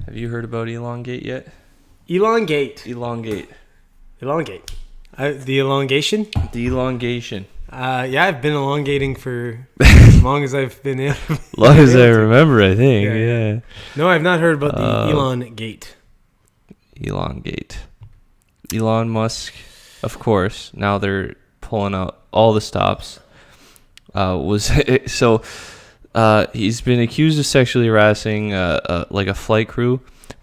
Have you heard about Elongate yet? Elongate. The elongation? The elongation. Yeah, I've been elongating for as long as I've been in. As long as I remember, I think. Yeah. No, I've not heard about the Elongate. Elongate. Elon Musk, of course. Now they're pulling out all the stops. He's been accused of sexually harassing like a flight crew,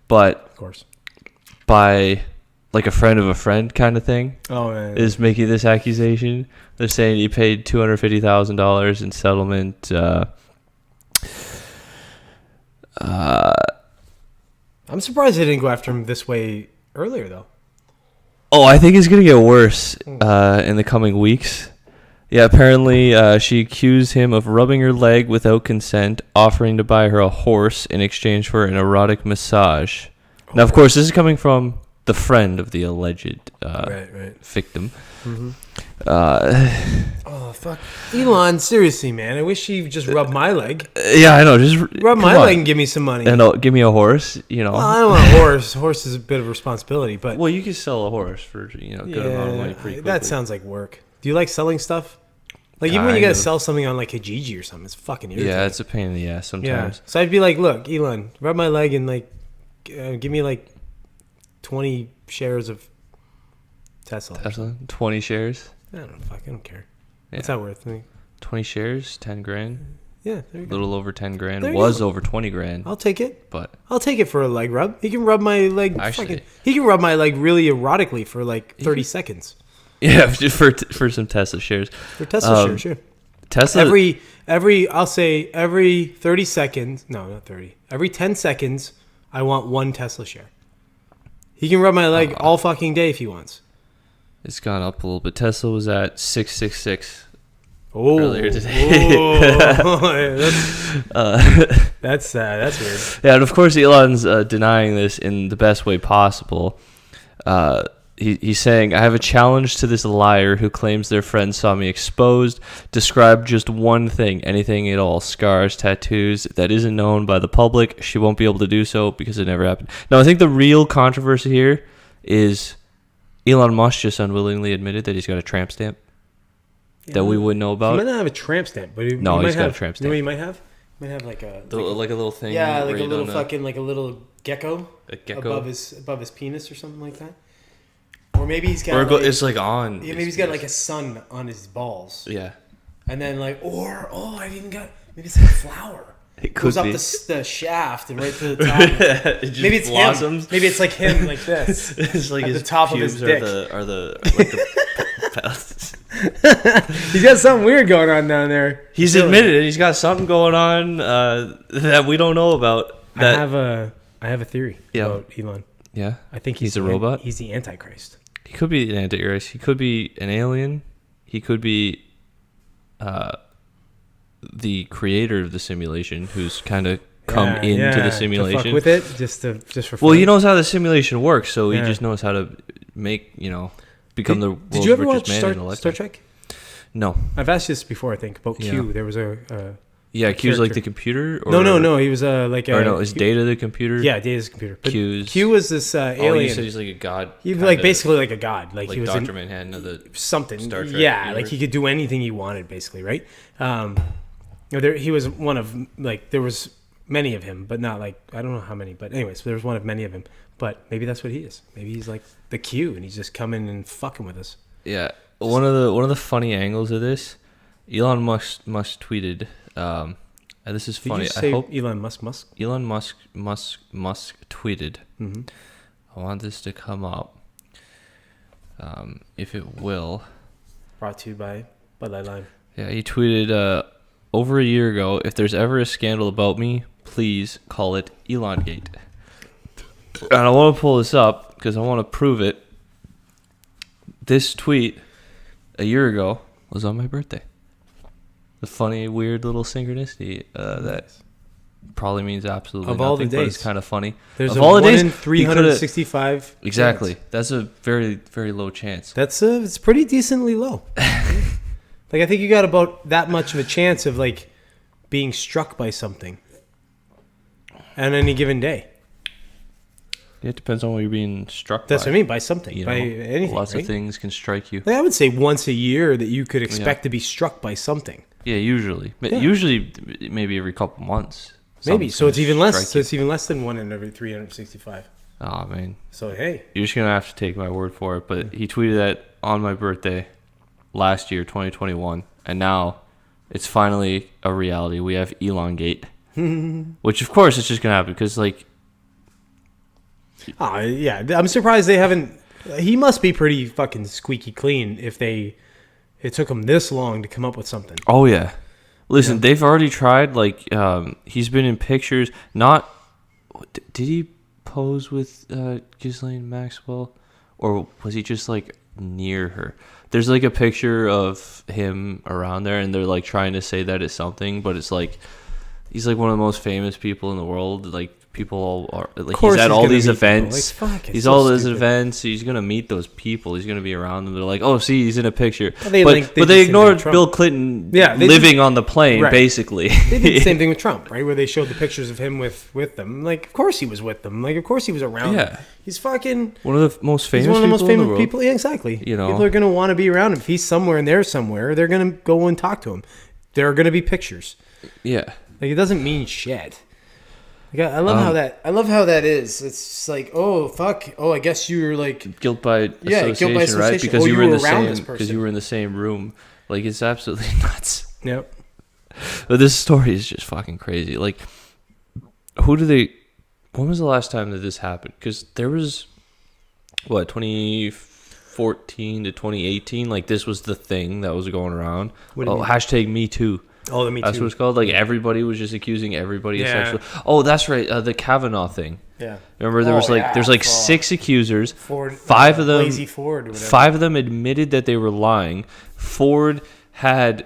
but of course, by like a friend of a friend kind of thing. Oh, man. Is making this accusation. They're saying he paid $250,000 in settlement. I'm surprised they didn't go after him this way earlier, though. Oh, I think it's gonna get worse in the coming weeks. Yeah, apparently she accused him of rubbing her leg without consent, offering to buy her a horse in exchange for an erotic massage. Now, of course, this is coming from the friend of the alleged victim. Mm-hmm. Oh, fuck. Elon, seriously, man. I wish he just rubbed my leg. Yeah, I know. Just rub my leg and give me some money. And give me a horse, you know. Well, I don't want a horse. Horse is a bit of a responsibility, but... Well, you could sell a horse for, good amount of money pretty quickly. That sounds like work. Do you like selling stuff? Like, even when you gotta sell something on, like, Kijiji or something, it's fucking irritating. Yeah, it's a pain in the ass sometimes. Yeah. So I'd be like, look, Elon, rub my leg and, like, give me, like, 20 shares of Tesla. 20 shares? I don't care. Yeah. What's that worth? 20 shares, 10 grand. Yeah, there you go. A little over 10 grand. Was over 20 grand. I'll take it. But I'll take it for a leg rub. He can rub my leg. Actually, he can rub my leg really erotically for like 30 seconds. Yeah, for some Tesla shares. For Tesla shares, sure. Tesla. I'll say every 30 seconds. No, not 30. Every 10 seconds, I want one Tesla share. He can rub my leg all fucking day if he wants. It's gone up a little bit. Tesla was at 666 earlier today. That's weird. Yeah, and of course Elon's denying this in the best way possible. He's saying, I have a challenge to this liar who claims their friend saw me exposed. Describe just one thing, anything at all, scars, tattoos, that isn't known by the public. She won't be able to do so because it never happened. Now, I think the real controversy here is Elon Musk just unwillingly admitted that he's got a tramp stamp that we wouldn't know about. He might not have a tramp stamp, but he's got a tramp stamp. You know what he might have? He might have like a little thing. Yeah, like a little like a little gecko. A gecko above his penis or something like that. Or maybe he's got. It's like on. Yeah, maybe he's got like a sun on his balls. Yeah. And then maybe it's like a flower. It goes up the shaft and right to the top. Maybe it's blossoms. Him. Maybe it's like him, like this. It's like at the top of his dick. Are the He's got something weird going on down there. He's admitted it. He's got something going on that we don't know about. I have a theory about Elon. Yeah, I think he's a robot. He's the Antichrist. He could be an Antichrist. He could be an alien. He could be the creator of the simulation, who's kind of come into the simulation. To fuck with it, just for fun. Well, he knows how the simulation works, so he just knows how to make become the world's Did you ever richest watch man in a lifetime. Star Trek? No, I've asked this before. I think about Q. There was Q's like the computer. Or, no. He was is Data the computer? Yeah, Data's the computer. But Q's. Q was this alien. Oh, you said he's like a god. He was basically like a god. Like he was Dr. Manhattan of the something. Star Trek. Yeah, universe. Like he could do anything he wanted, basically, right? He was one of there was many of him, but not I don't know how many, but anyways, there was one of many of him. But maybe that's what he is. Maybe he's like the Q, and he's just coming and fucking with us. Yeah, one of the funny angles of this, Elon Musk tweeted. And this is funny. Did you say I hope Elon Musk? Elon Musk tweeted. Mm-hmm. I want this to come up. If it will. Brought to you by Bud Light Lime. Yeah, he tweeted over a year ago, if there's ever a scandal about me, please call it Elongate. And I want to pull this up because I want to prove it. This tweet a year ago was on my birthday. The funny, weird little synchronicity that probably means absolutely nothing, all the days. But it's kind of funny. There's of all the days, in 365. Exactly. That's a very, very low chance. It's pretty decently low. I think you got about that much of a chance of being struck by something on any given day. It depends on what you're being struck That's by. what I mean, by something, You by know, anything. lots right? of things can strike you. Like, I would say once a year that you could expect to be struck by something. Yeah, usually. Yeah. Usually, maybe every couple months. Maybe. something's So it's gonna even less. strike So you. it's even less than 1 in every 365. Oh, man. So, hey. You're just going to have to take my word for it. But he tweeted that on my birthday last year, 2021. And now it's finally a reality. We have Elongate. Which, of course, it's just going to happen because, like... Yeah. I'm surprised they haven't... He must be pretty fucking squeaky clean if it took him this long to come up with something. Oh, yeah. Listen, they've already tried, like, he's been in pictures, not... Did he pose with Ghislaine Maxwell? Or was he just, like, near her? There's, like, a picture of him around there, and they're, like, trying to say that it's something, but it's, like, he's, like, one of the most famous people in the world, like... People all are like he's at all these events. Like, he's all those events. So he's gonna meet those people. He's gonna be around them. They're like, oh, see, he's in a picture. Well, but they ignored Bill Clinton living on the plane, Right. basically. They did the same thing with Trump, right? Where they showed the pictures of him with them. Like, of course he was with them. Like, of course he was around them. He's fucking... One of the most famous He's one of the most people in the famous world. people. Yeah, exactly. You know. People are gonna want to be around him. If he's somewhere and they're somewhere, they're gonna go and talk to him. There are gonna be pictures. Yeah. Like, it doesn't mean shit. Like, I love how that is. It's just like, oh fuck, oh, I guess you're like Guilt by association, right? association. Because Oh, you were in the around same this because person. you were in the same room. Like, it's absolutely nuts. Yep. But this story is just fucking crazy. Like, when was the last time that this happened? Because there was, 2014 to 2018, like, this was the thing that was going around. What do you mean? Hashtag Me Too. Oh, Me Too. That's what it's called. Like, everybody was just accusing everybody of Yeah. sexual. Oh, that's right. The Kavanaugh thing. Yeah. Remember, there's 6 accusers. Ford, Five of them, Lazy Ford, or whatever. 5 of them admitted that they were lying. Ford has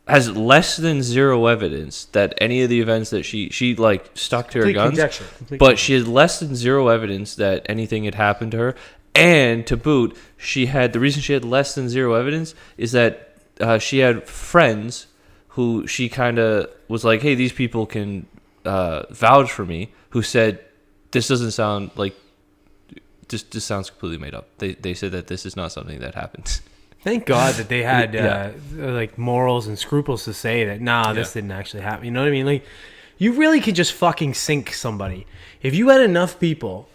less than zero evidence that any of the events that she like stuck to her Complete guns. conjecture. But she had less than zero evidence that anything had happened to her. And to boot, the reason she had less than zero evidence is that she had friends who she kind of was like, hey, these people can vouch for me, who said, this doesn't sound like, this sounds completely made up. They said that this is not something that happens. Thank God that they had like morals and scruples to say that, this didn't actually happen. You know what I mean? Like, you really could just fucking sink somebody. If you had enough people,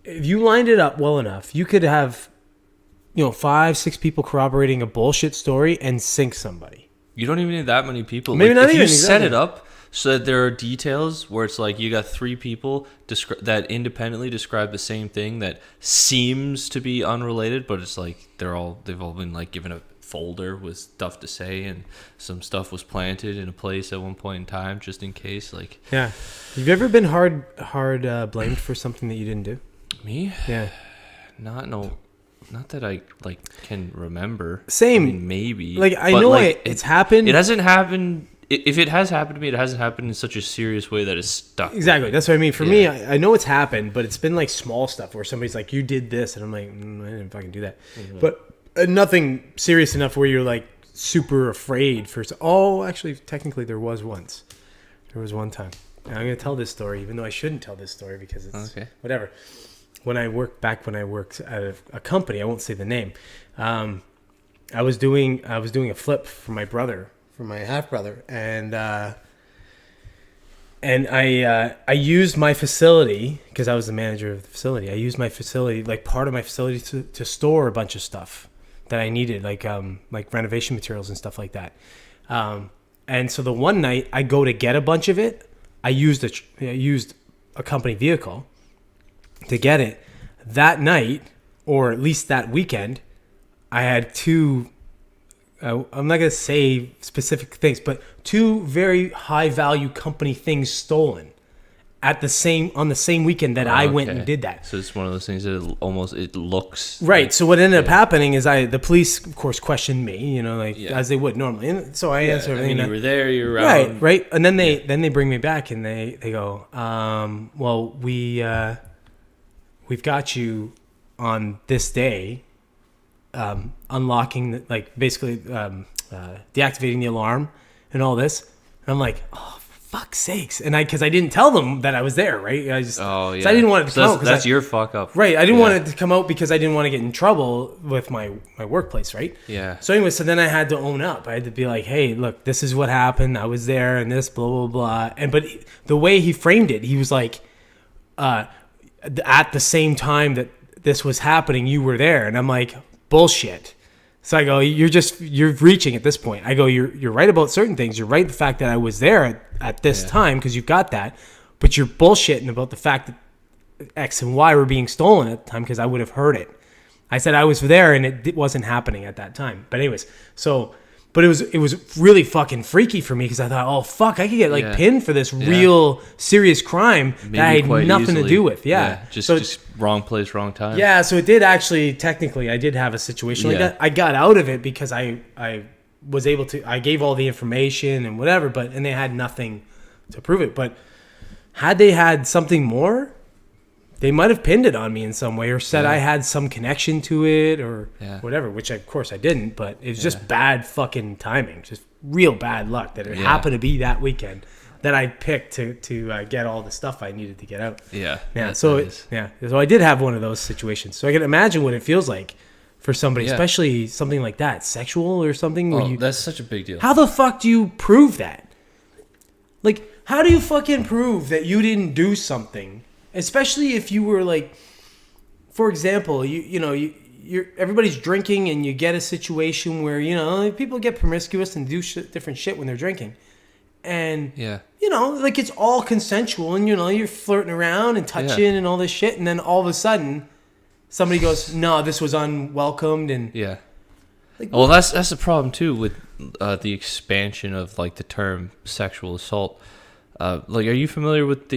if you lined it up well enough, you could have, 5, 6 people corroborating a bullshit story and sink somebody. You don't even need that many people. Maybe like, not if even you set exactly. it up so that there are details where it's like you got 3 people that independently describe the same thing that seems to be unrelated, but it's like they've all been like given a folder with stuff to say, and some stuff was planted in a place at one point in time just in case. Like, Yeah. Have you ever been hard blamed for something that you didn't do? me? Yeah. Not that I like can remember. Same. I mean, maybe. Like, I but, know like, it's happened. It hasn't happened. If it has happened to me, it hasn't happened in such a serious way that it's stuck. Exactly. That's what I mean. For me, I know it's happened, but it's been like small stuff where somebody's like, you did this. And I'm like, I didn't fucking do that. Mm-hmm. But nothing serious enough where you're like super afraid for. Oh, actually, technically there was once. There was one time. And I'm going to tell this story, even though I shouldn't tell this story because it's whatever. When I worked at a company, I won't say the name. I was doing a flip for my brother, for my half brother, and I used my facility because I was the manager of the facility. I used my facility, like part of my facility, to store a bunch of stuff that I needed, like renovation materials and stuff like that. And so the one night I go to get a bunch of it, I used a company vehicle to get it. That night, or at least that weekend, I had 2, I'm not going to say specific things, but 2 very high value company things stolen on the same weekend that I went and did that. So it's one of those things that it looks right. like, So what ended up happening is the police, of course, questioned me, as they would normally. And so I answered everything. You were there, you were around. Right. And then they bring me back and they go, well, we've got you on this day, unlocking, basically deactivating the alarm and all this. And I'm like, oh, fuck's sakes. And because I didn't tell them that I was there, right? Oh, yeah. So I didn't want it to come out. That's your fuck up. Right. I didn't want it to come out because I didn't want to get in trouble with my workplace, right? Yeah. So anyway, so then I had to own up. I had to be like, hey, look, this is what happened. I was there and this, blah, blah, blah. But the way he framed it, he was like, at the same time that this was happening, you were there. And I'm like, bullshit. So I go, you're reaching at this point. I go, you're right about certain things. You're right the fact that I was there at this time because you've got that, but you're bullshitting about the fact that X and Y were being stolen at the time because I would have heard it. I said I was there and it wasn't happening at that time. But anyways, but it was really fucking freaky for me because I thought, oh fuck, I could get pinned for this real serious crime that I had nothing to do with. Yeah. Just wrong place, wrong time. Yeah, so it did actually, technically, I did have a situation like that. I got out of it because I was able to, I gave all the information and whatever, and they had nothing to prove it. But had they had something more, they might have pinned it on me in some way or said I had some connection to it or whatever, which of course I didn't, but it was just bad fucking timing, just real bad luck that it happened to be that weekend that I picked to get all the stuff I needed to get out. Yeah. So I did have one of those situations. So I can imagine what it feels like for somebody, especially something like that, sexual or something. Where that's such a big deal. How the fuck do you prove that? Like, how do you fucking prove that you didn't do something? Especially if you were like, for example, you're everybody's drinking and you get a situation where, people get promiscuous and do different shit when they're drinking. And, like it's all consensual and, you're flirting around and touching and all this shit. And then all of a sudden somebody goes, no, this was unwelcomed. And well, that's the problem too with the expansion of like the term sexual assault. Like, are you familiar with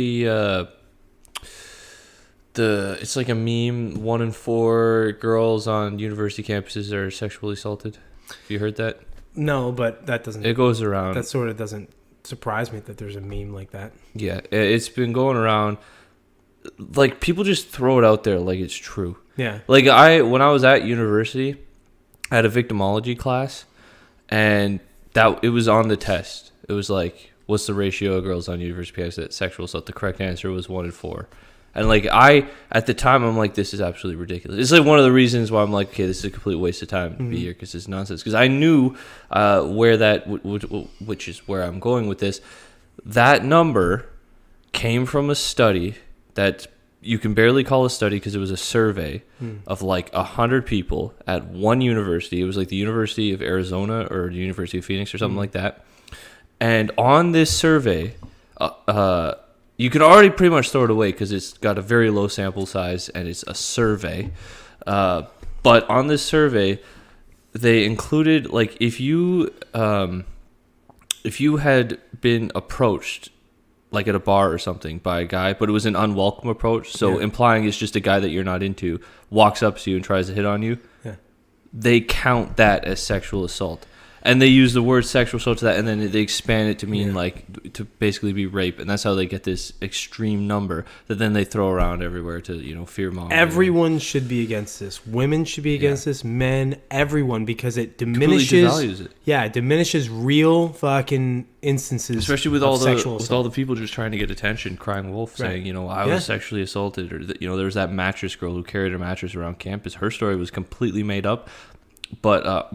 it's like a meme, 1 in 4 girls on university campuses are sexually assaulted? Have you heard that? No, but that doesn't... It goes around. That sort of doesn't surprise me that there's a meme like that. Yeah, it's been going around. Like, people just throw it out there like it's true. Yeah. Like, when I was at university, I had a victimology class, and it was on the test. It was like, what's the ratio of girls on university campuses that sexual assault? The correct answer was 1 in 4. And like at the time, I'm like, this is absolutely ridiculous. It's like one of the reasons why I'm like, okay, this is a complete waste of time to be here because it's nonsense. Because I knew where that, which is where I'm going with this, that number came from a study that you can barely call a study because it was a survey of like 100 people at one university. It was like the University of Arizona or the University of Phoenix or something like that. And on this survey, you can already pretty much throw it away because it's got a very low sample size and it's a survey. But on this survey, they included like if you had been approached like at a bar or something by a guy, but it was an unwelcome approach, so implying it's just a guy that you're not into, walks up to you and tries to hit on you, they count that as sexual assault. And they use the word sexual assault to that, and then they expand it to mean like to basically be rape, and that's how they get this extreme number that then they throw around everywhere to fear monger. Everyone should be against this. Women should be against this. Men, everyone, because it diminishes. Devalues it. Yeah, it diminishes real fucking instances, especially with all the people just trying to get attention, crying wolf, saying I was sexually assaulted, or there was that mattress girl who carried her mattress around campus. Her story was completely made up, but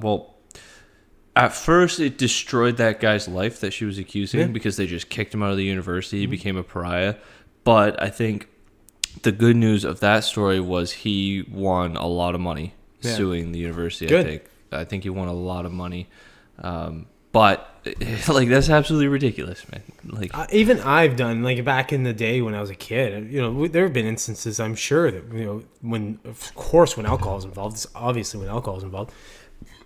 at first, it destroyed that guy's life that she was accusing because they just kicked him out of the university. He became a pariah. But I think the good news of that story was he won a lot of money suing the university. Good. I think he won a lot of money. But like that's absolutely ridiculous, man. Like even I've done like back in the day when I was a kid. There have been instances I'm sure that when alcohol is involved. Obviously, when alcohol is involved.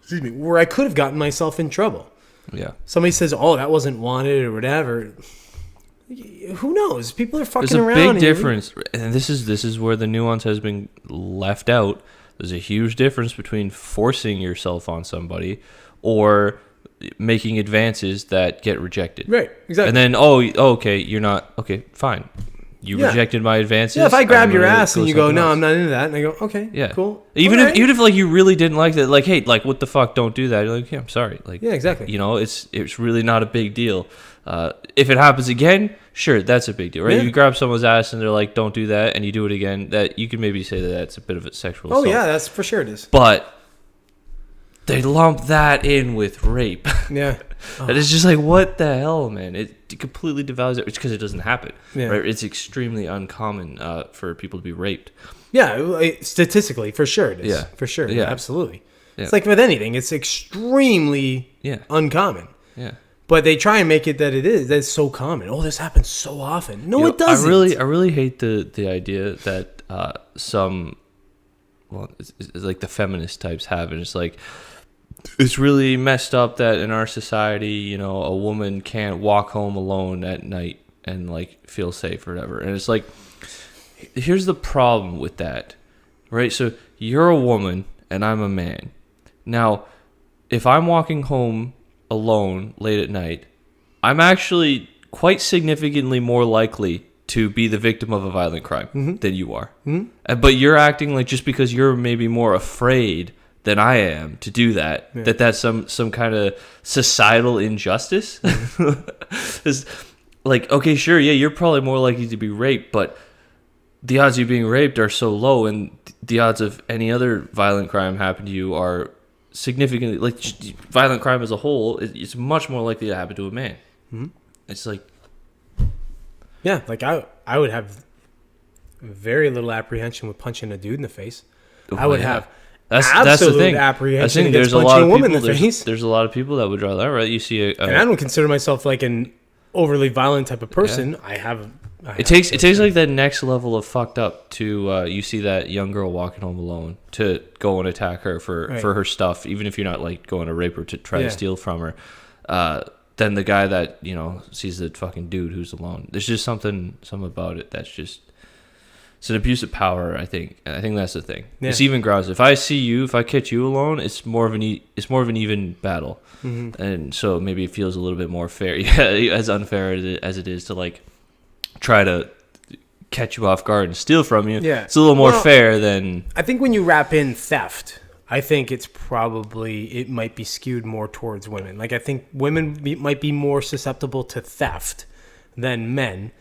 Excuse me, where I could have gotten myself in trouble. Yeah. Somebody says, "Oh, that wasn't wanted" or whatever. Who knows? People are fucking around. There's a big difference, and this is where the nuance has been left out. There's a huge difference between forcing yourself on somebody or making advances that get rejected. Right. Exactly. And then, okay, you're not okay. Fine. you rejected my advances. Yeah, if I grab I'm your gonna ass and you go, no, I'm not into that, and I go, okay, Yeah. cool. Even All right. if like you really didn't like that, like, hey, like what the fuck, don't do that. You're like, yeah, I'm sorry. Like, Yeah, exactly. You know, it's really not a big deal. If it happens again, sure, that's a big deal, right? Yeah. You grab someone's ass and they're like, don't do that, and you do it again. That you can maybe say that that's a bit of a sexual assault. Oh yeah, that's for sure it is. But they lump that in with rape. Yeah. And it's just like, what the hell, man? It completely devalues it. It's because it doesn't happen. Yeah. Right? It's extremely uncommon for people to be raped. Yeah, statistically, for sure it is. Yeah. For sure. Yeah. Absolutely. Yeah. It's like with anything, it's extremely uncommon. Yeah. But they try and make it that it is. That's so common. Oh, this happens so often. No, it doesn't. I really hate the idea that some, well, it's like the feminist types have, and it's like, it's really messed up that in our society, you know, a woman can't walk home alone at night and like feel safe or whatever. And it's like, here's the problem with that, right? So you're a woman and I'm a man. Now, if I'm walking home alone late at night, I'm actually quite significantly more likely to be the victim of a violent crime than you are. But you're acting like just because you're maybe more afraid than I am to do that, that's some kind of societal injustice. It's like, okay, sure, yeah, you're probably more likely to be raped, but the odds of you being raped are so low, and the odds of any other violent crime happening to you are significantly, like, violent crime as a whole, it's much more likely to happen to a man. It's like, Yeah, like I would have very little apprehension with punching a dude in the face. I would have that's the thing. apprehension against punching a woman in the face. There's a lot of people that would draw that, right? You see And I don't consider myself like an overly violent type of person. Yeah. It takes like that next level of fucked up to you see that young girl walking home alone to go and attack her for her stuff, even if you're not like going to rape her to try to steal from her. Then the guy that, you know, sees the fucking dude who's alone. There's just something about it that's just, it's an abuse of power, I think. And I think that's the thing. Yeah. It's even grounds. If I catch you alone, it's more of an even battle. And so maybe it feels a little bit more fair. Yeah, as unfair as it is to like try to catch you off guard and steal from you. Yeah. It's a little more fair than, I think when you wrap in theft, I think it might be skewed more towards women. Like, I think women might be more susceptible to theft than men.